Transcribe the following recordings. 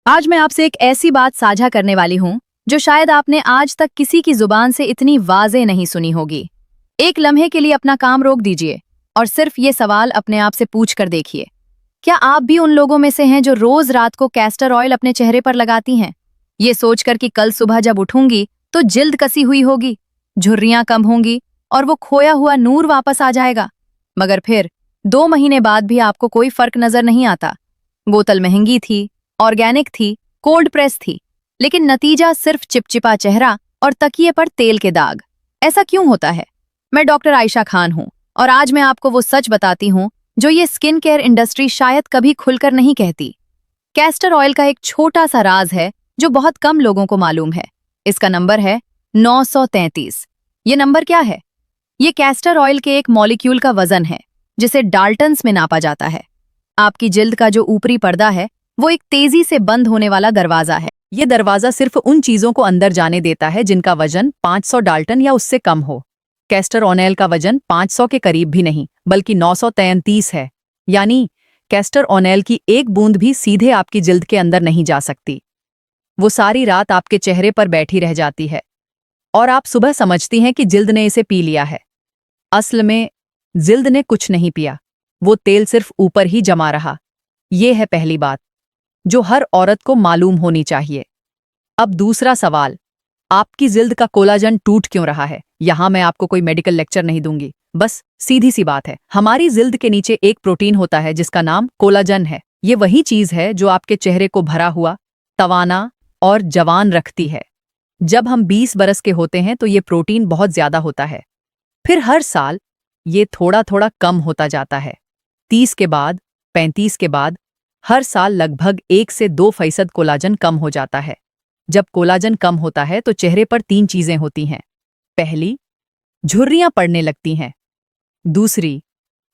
आज मैं आपसे एक ऐसी बात साझा करने वाली हूँ जो शायद आपने आज तक किसी की जुबान से इतनी वाज़ेह नहीं सुनी होगी। एक लम्हे के लिए अपना काम रोक दीजिए और सिर्फ ये सवाल अपने आप से पूछ कर देखिए, क्या आप भी उन लोगों में से हैं जो रोज रात को कैस्टर ऑयल अपने चेहरे पर लगाती हैं, ये सोचकर कि कल सुबह जब उठूंगी तो जिल्द कसी हुई होगी, झुर्रियां कम होंगी और वो खोया हुआ नूर वापस आ जाएगा। मगर फिर 2 महीने बाद भी आपको कोई फर्क नजर नहीं आता। बोतल महंगी थी, ऑर्गेनिक थी, कोल्ड प्रेस थी, लेकिन नतीजा सिर्फ चिपचिपा चेहरा और तकिए पर तेल के दाग। ऐसा क्यों होता है? मैं डॉक्टर आयशा खान हूं और आज मैं आपको वो सच बताती हूं जो ये स्किन केयर इंडस्ट्री शायद कभी खुलकर नहीं कहती। कैस्टर ऑयल का एक छोटा सा राज है जो बहुत कम लोगों को मालूम है। इसका नंबर है 933। ये नंबर क्या है? ये कैस्टर ऑयल के एक मॉलिक्यूल का वजन है जिसे डाल्टन्स में नापा जाता है। आपकी जिल्द का जो ऊपरी पर्दा है वो एक तेजी से बंद होने वाला दरवाजा है। ये दरवाजा सिर्फ उन चीजों को अंदर जाने देता है जिनका वजन 500 डाल्टन या उससे कम हो। कैस्टर ऑयल का वजन 500 के करीब भी नहीं बल्कि 933 है। यानी कैस्टर ऑयल की एक बूंद भी सीधे आपकी जिल्द के अंदर नहीं जा सकती। वो सारी रात आपके चेहरे पर बैठी रह जाती है और आप सुबह समझती हैं कि जिल्द ने इसे पी लिया है। असल में जिल्द ने कुछ नहीं पिया, वो तेल सिर्फ ऊपर ही जमा रहा। ये है पहली बात जो हर औरत को मालूम होनी चाहिए। अब दूसरा सवाल, आपकी जिल्द का कोलाजन टूट क्यों रहा है? यहां मैं आपको कोई मेडिकल लेक्चर नहीं दूंगी, बस सीधी सी बात है। हमारी जिल्द के नीचे एक प्रोटीन होता है जिसका नाम कोलाजन है। ये वही चीज है जो आपके चेहरे को भरा हुआ, तवाना और जवान रखती है। जब हम 20 बरस के होते हैं तो ये प्रोटीन बहुत ज्यादा होता है, फिर हर साल ये थोड़ा थोड़ा कम होता जाता है। 30 के बाद, 35 के बाद हर साल लगभग 1 से 2% कोलाजन कम हो जाता है। जब कोलाजन कम होता है तो चेहरे पर 3 चीजें होती हैं। पहली, झुर्रियां पड़ने लगती हैं। दूसरी,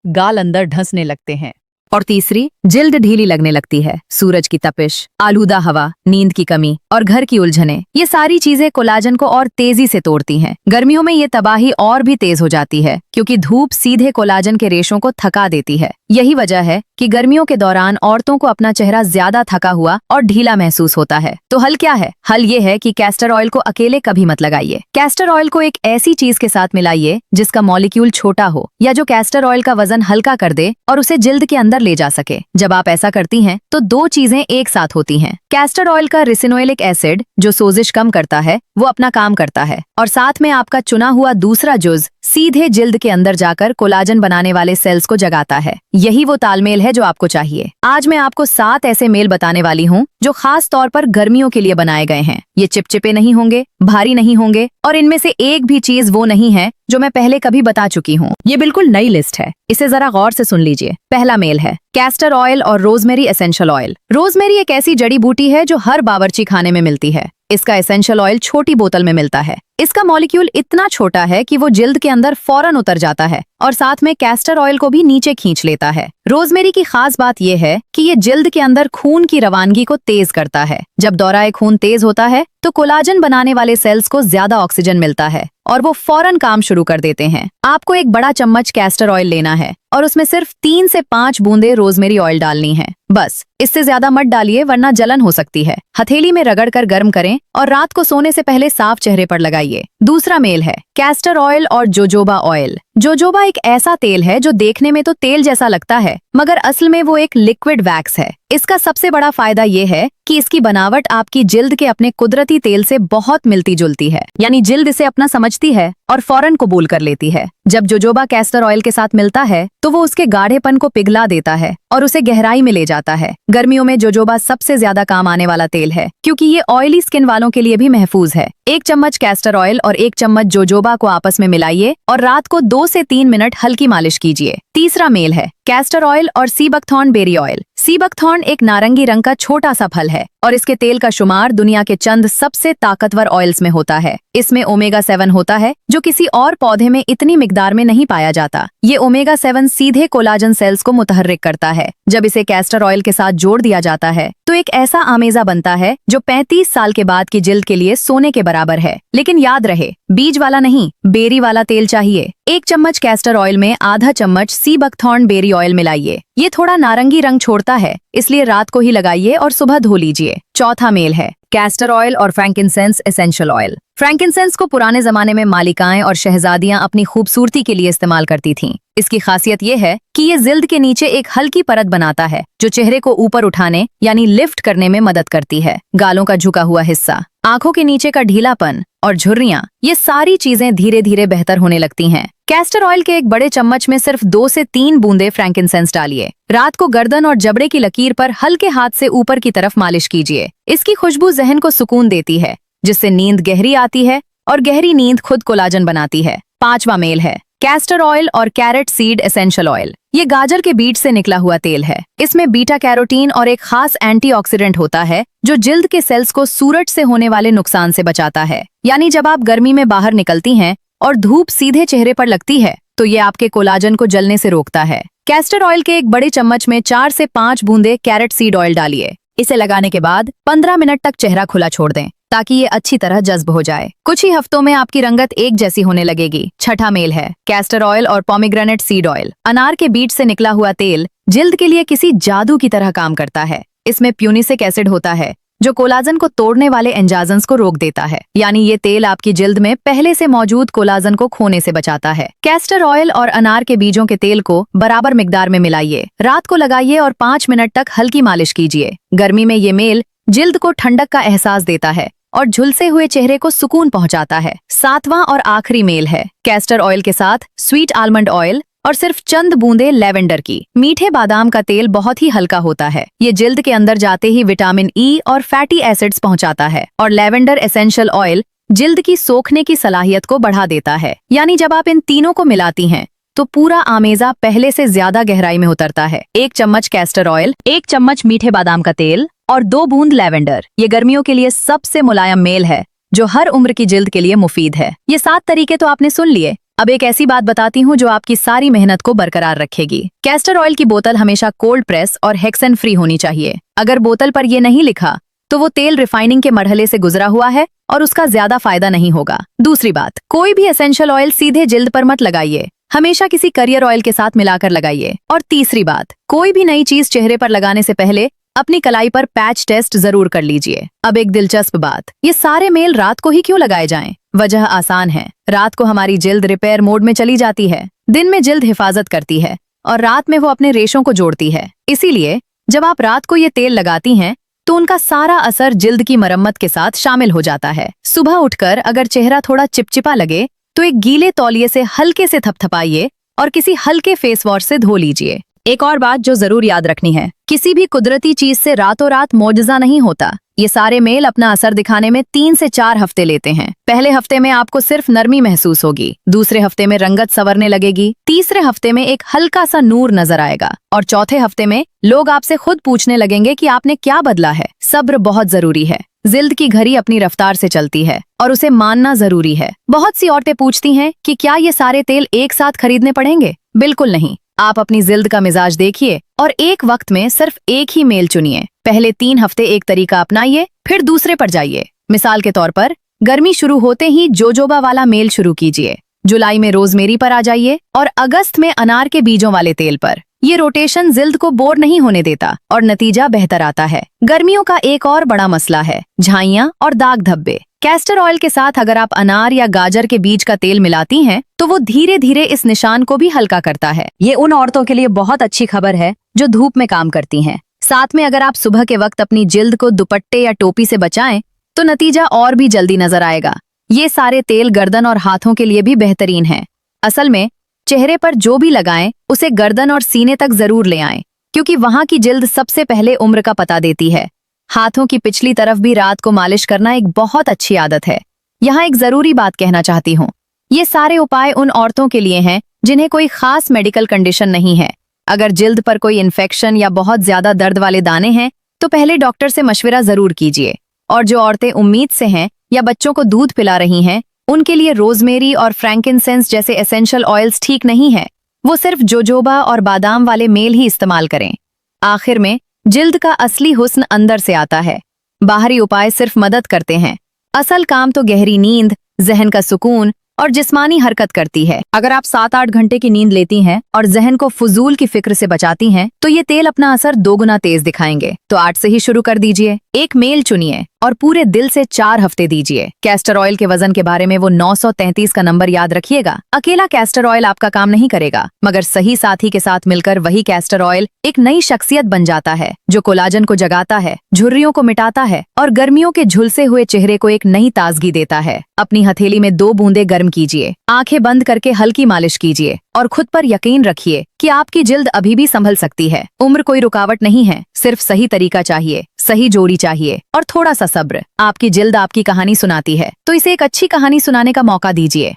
गाल अंदर ढंसने लगते हैं। और तीसरी, जिल्द ढीली लगने लगती है। सूरज की तपिश, आलूदा हवा, नींद की कमी और घर की उलझनें, ये सारी चीजें कोलाजन को और तेजी से तोड़ती हैं। गर्मियों में ये तबाही और भी तेज हो जाती है क्योंकि धूप सीधे कोलाजन के रेशों को थका देती है। यही वजह है कि गर्मियों के दौरान औरतों को अपना चेहरा ज्यादा थका हुआ और ढीला महसूस होता है। तो हल क्या है? हल ये है कि कैस्टर ऑयल को अकेले कभी मत लगाइए। कैस्टर ऑयल को एक ऐसी चीज के साथ मिलाइए जिसका मॉलिक्यूल छोटा हो या जो कैस्टर ऑयल का वजन हल्का कर दे और उसे जिल्द के अंदर ले जा सके। जब आप ऐसा करती हैं तो 2 चीजें एक साथ होती हैं। कैस्टर ऑयल का रिसिनोइलिक एसिड जो सोजिश कम करता है वो अपना काम करता है और साथ में आपका चुना हुआ दूसरा जुज सीधे जिल्द के अंदर जाकर कोलाजन बनाने वाले सेल्स को जगाता है। यही वो तालमेल है जो आपको चाहिए। आज मैं आपको 7 ऐसे मेल बताने वाली हूँ जो खास तौर पर गर्मियों के लिए बनाए गए हैं। ये चिपचिपे नहीं होंगे, भारी नहीं होंगे और इनमें से एक भी चीज वो नहीं है जो मैं पहले कभी बता चुकी हूँ। ये बिल्कुल नई लिस्ट है, इसे जरा गौर से सुन लीजिए। पहला मेल है कैस्टर ऑयल और रोजमेरी एसेंशियल ऑयल। रोजमेरी एक ऐसी जड़ी बूटी है जो हर बावर्ची खाने में मिलती है। इसका एसेंशियल ऑयल छोटी बोतल में मिलता है। इसका मॉलिक्यूल इतना छोटा है कि वो जिल्द के अंदर फौरन उतर जाता है और साथ में कैस्टर ऑयल को भी नीचे खींच लेता है। रोजमेरी की खास बात यह है कि ये जिल्द के अंदर खून की रवानगी को तेज करता है। जब दौराए खून तेज होता है तो कोलाजन बनाने वाले सेल्स को ज्यादा ऑक्सीजन मिलता है और वो फौरन काम शुरू कर देते हैं। आपको एक बड़ा चम्मच कैस्टर ऑयल लेना है और उसमें सिर्फ 3 से 5 बूंदे रोजमेरी ऑयल डालनी है। बस, इससे ज्यादा मत डालिए वरना जलन हो सकती है। हथेली में रगड़कर गर्म करें और रात को सोने से पहले साफ चेहरे पर लगाइए। दूसरा मेल है कैस्टर ऑयल और जोजोबा ऑयल। जोजोबा एक ऐसा तेल है जो देखने में तो तेल जैसा लगता है मगर असल में वो एक लिक्विड वैक्स है। इसका सबसे बड़ा फायदा ये है कि इसकी बनावट आपकी जिल्द के अपने कुदरती तेल से बहुत मिलती जुलती है, यानी जिल्द इसे अपना समझती है और फौरन कबूल कर लेती है। जब जोजोबा कैस्टर ऑयल के साथ मिलता है तो वो उसके गाढ़ेपन को पिघला देता है और उसे गहराई में ले जाता है। गर्मियों में जोजोबा सबसे ज्यादा काम आने वाला तेल है क्योंकि ये ऑयली स्किन वालों के लिए भी महफूज है। 1 चम्मच कैस्टर ऑयल और 1 चम्मच जोजोबा को आपस में मिलाइए और रात को 2 से 3 मिनट हल्की मालिश कीजिए। तीसरा मेल है कैस्टर ऑयल और sea buckthorn berry oil. Sea buckthorn एक नारंगी रंग का छोटा सा फल है और इसके तेल का शुमार दुनिया के चंद सबसे ताकतवर ऑयल्स में होता है। इसमें ओमेगा 7 होता है जो किसी और पौधे में इतनी मिकदार में नहीं पाया जाता। ये ओमेगा 7 सीधे कोलाजन सेल्स को मुतहर्रिक करता है। जब इसे कैस्टर ऑयल के साथ जोड़ दिया जाता है तो एक ऐसा आमेजा बनता है जो 35 साल के बाद की जिल्द के लिए सोने के बराबर है। लेकिन याद रहे, बीज वाला नहीं नहीं, बेरी वाला तेल चाहिए। 1 चम्मच कैस्टर ऑयल में आधा चम्मच सी बकथॉर्न बेरी ऑयल मिलाइए। ये थोड़ा नारंगी रंग छोड़ता है, इसलिए रात को ही लगाइए और सुबह धो लीजिए। चौथा मेल है कैस्टर ऑयल और फ्रैंकिनसेंस एसेंशियल ऑयल। फ्रैंकिनसेंस को पुराने जमाने में मालिकाएं और शहजादियां अपनी खूबसूरती के लिए इस्तेमाल करती थीं। इसकी खासियत ये है कि ये जिल्द के नीचे एक हल्की परत बनाता है जो चेहरे को ऊपर उठाने यानी लिफ्ट करने में मदद करती है। गालों का झुका हुआ हिस्सा, आंखों के नीचे का ढीलापन और झुर्रियां, ये सारी चीजें धीरे धीरे बेहतर होने लगती हैं। कैस्टर ऑयल के एक बड़े चम्मच में सिर्फ 2 से 3 बूंदे फ्रैंकिनसेंस डालिए। रात को गर्दन और जबड़े की लकीर पर हल्के हाथ से ऊपर की तरफ मालिश कीजिए। इसकी खुशबू जहन को सुकून देती है, जिससे नींद गहरी आती है और गहरी नींद खुद कोलाजन बनाती है। 5वां मेल है कैस्टर ऑयल और कैरेट सीड एसेंशियल ऑयल। ये गाजर के बीज से निकला हुआ तेल है। इसमें बीटा कैरोटीन और एक खास एंटीऑक्सीडेंट होता है जो जिल्द के सेल्स को सूरज से होने वाले नुकसान से बचाता है। यानी जब आप गर्मी में बाहर निकलती हैं और धूप सीधे चेहरे पर लगती है तो ये आपके कोलाजन को जलने से रोकता है। कैस्टर ऑयल के एक बड़े चम्मच में 4 से 5 बूंदे कैरेट सीड ऑयल डालिए। इसे लगाने के बाद 15 मिनट तक चेहरा खुला छोड़ दें ताकि ये अच्छी तरह जज्ब हो जाए। कुछ ही हफ्तों में आपकी रंगत एक जैसी होने लगेगी। 6ठा मेल है कैस्टर ऑयल और पोमीग्रेनेट सीड ऑयल। अनार के बीज से निकला हुआ तेल जिल्द के लिए किसी जादू की तरह काम करता है। इसमें प्यूनिसिक एसिड होता है जो कोलाजन को तोड़ने वाले एंजाइम्स को रोक देता है। यानी ये तेल आपकी जिल्द में पहले से मौजूद कोलाजन को खोने से बचाता है। कैस्टर ऑयल और अनार के बीजों के तेल को बराबर मिकदार में मिलाइए। रात को लगाइए और 5 मिनट तक हल्की मालिश कीजिए। गर्मी में ये मेल जिल्द को ठंडक का एहसास देता है और झुलसे हुए चेहरे को सुकून पहुंचाता है। 7वां और आखिरी मेल है कैस्टर ऑयल के साथ स्वीट आलमंड ऑयल और सिर्फ चंद बूंदे लेवेंडर की। मीठे बादाम का तेल बहुत ही हल्का होता है। ये जिल्द के अंदर जाते ही विटामिन ई और फैटी एसिड्स पहुंचाता है और लेवेंडर एसेंशियल ऑयल जिल्द की सोखने की सलाहियत को बढ़ा देता है। यानी जब आप इन तीनों को मिलाती हैं तो पूरा आमेजा पहले से ज्यादा गहराई में उतरता है। 1 चम्मच कैस्टर ऑयल, 1 चम्मच मीठे बादाम का तेल और 2 बूंद लेवेंडर। ये गर्मियों के लिए सबसे मुलायम मेल है जो हर उम्र की जिल्द के लिए मुफीद है। ये 7 तरीके तो आपने सुन लिए। अब एक ऐसी बात बताती हूँ जो आपकी सारी मेहनत को बरकरार रखेगी। कैस्टर ऑयल की बोतल हमेशा कोल्ड प्रेस और हेक्सेन फ्री होनी चाहिए। अगर बोतल पर यह नहीं लिखा तो वो तेल रिफाइनिंग के मरहले से गुजरा हुआ है और उसका ज्यादा फायदा नहीं होगा। दूसरी बात, कोई भी एसेंशियल ऑयल सीधे जिल्द पर मत लगाइए, हमेशा किसी करियर ऑयल के साथ मिलाकर लगाइए। और तीसरी बात, कोई भी नई चीज चेहरे पर लगाने से पहले अपनी कलाई पर पैच टेस्ट जरूर कर लीजिए। अब एक दिलचस्प बात, ये सारे मेल रात को ही क्यों लगाए जाएं? वजह आसान है। रात को हमारी जिल्द रिपेयर मोड में चली जाती है। दिन में जिल्द हिफाजत करती है और रात में वो अपने रेशों को जोड़ती है। इसीलिए जब आप रात को ये तेल लगाती हैं तो उनका सारा असर जिल्द की मरम्मत के साथ शामिल हो जाता है। सुबह उठकर अगर चेहरा थोड़ा चिपचिपा लगे तो एक गीले तौलिए से हल्के से थपथपाइए और किसी हल्के फेस वॉश से धो लीजिए। एक और बात जो जरूर याद रखनी है, किसी भी कुदरती चीज से रातों रात मौजज़ा नहीं होता। ये सारे मेल अपना असर दिखाने में 3 से 4 हफ्ते लेते हैं। पहले हफ्ते में आपको सिर्फ नरमी महसूस होगी, दूसरे हफ्ते में रंगत संवरने लगेगी, तीसरे हफ्ते में एक हल्का सा नूर नजर आएगा और चौथे हफ्ते में लोग आपसे खुद पूछने लगेंगे कि आपने क्या बदला है। सब्र बहुत जरूरी है। जिल्द की घड़ी अपनी रफ्तार से चलती है और उसे मानना जरूरी है। बहुत सी औरतें पूछती हैं कि क्या ये सारे तेल एक साथ खरीदने पड़ेंगे? बिल्कुल नहीं। आप अपनी जिल्द का मिजाज देखिए और एक वक्त में सिर्फ एक ही मेल चुनिए। पहले 3 हफ्ते एक तरीका अपनाइए, फिर दूसरे पर जाइए। मिसाल के तौर पर गर्मी शुरू होते ही जोजोबा वाला मेल शुरू कीजिए, जुलाई में रोजमेरी पर आ जाइए और अगस्त में अनार के बीजों वाले तेल पर। ये रोटेशन जिल्द को बोर नहीं होने देता और नतीजा बेहतर आता है। गर्मियों का एक और बड़ा मसला है झाइयां और दाग धब्बे। कैस्टर ऑयल के साथ अगर आप अनार या गाजर के बीज का तेल मिलाती हैं तो वो धीरे धीरे इस निशान को भी हल्का करता है। ये उन औरतों के लिए बहुत अच्छी खबर है जो धूप में काम करती हैं। साथ में अगर आप सुबह के वक्त अपनी जिल्द को दुपट्टे या टोपी से बचाएं तो नतीजा और भी जल्दी नजर आएगा। ये सारे तेल गर्दन और हाथों के लिए भी बेहतरीन है। असल में चेहरे पर जो भी लगाएं उसे गर्दन और सीने तक जरूर ले आएं, क्योंकि वहां की जिल्द सबसे पहले उम्र का पता देती है। हाथों की पिछली तरफ भी रात को मालिश करना एक बहुत अच्छी आदत है। यहाँ एक जरूरी बात कहना चाहती हूँ, ये सारे उपाय उन औरतों के लिए हैं जिन्हें कोई खास मेडिकल कंडीशन नहीं है। अगर जिल्द पर कोई इन्फेक्शन या बहुत ज्यादा दर्द वाले दाने हैं तो पहले डॉक्टर से मशवरा जरूर कीजिए। और जो औरतें उम्मीद से हैं या बच्चों को दूध पिला रही हैं, उनके लिए रोजमेरी और फ्रैंकिनसेंस जैसे एसेंशियल ऑयल्स ठीक नहीं है। वो सिर्फ जोजोबा और बादाम वाले मेल ही इस्तेमाल करें। आखिर में जिल्द का असली हुस्न अंदर से आता है। बाहरी उपाय सिर्फ मदद करते हैं, असल काम तो गहरी नींद, जहन का सुकून और जिस्मानी हरकत करती है। अगर आप 7-8 घंटे की नींद लेती हैं और जहन को फजूल की फिक्र से बचाती हैं, तो ये तेल अपना असर दोगुना तेज दिखाएंगे। तो आज से ही शुरू कर दीजिए। एक मेल चुनिए और पूरे दिल से 4 हफ्ते दीजिए। कैस्टर ऑयल के वजन के बारे में वो 933 का नंबर याद रखिएगा। अकेला कैस्टर ऑयल आपका काम नहीं करेगा, मगर सही साथी के साथ मिलकर वही कैस्टर ऑयल एक नई शख्सियत बन जाता है, जो कोलाजन को जगाता है, झुर्रियों को मिटाता है और गर्मियों के झुलसे हुए चेहरे को एक नई ताजगी देता है। अपनी हथेली में 2 बूंदे गर्म कीजिए, आंखें बंद करके हल्की मालिश कीजिए और खुद पर यकीन रखिए कि आपकी जिल्द अभी भी संभल सकती है। उम्र कोई रुकावट नहीं है, सिर्फ सही तरीका चाहिए, सही जोड़ी चाहिए और थोड़ा सा सब्र। आपकी जिल्द आपकी कहानी सुनाती है, तो इसे एक अच्छी कहानी सुनाने का मौका दीजिए।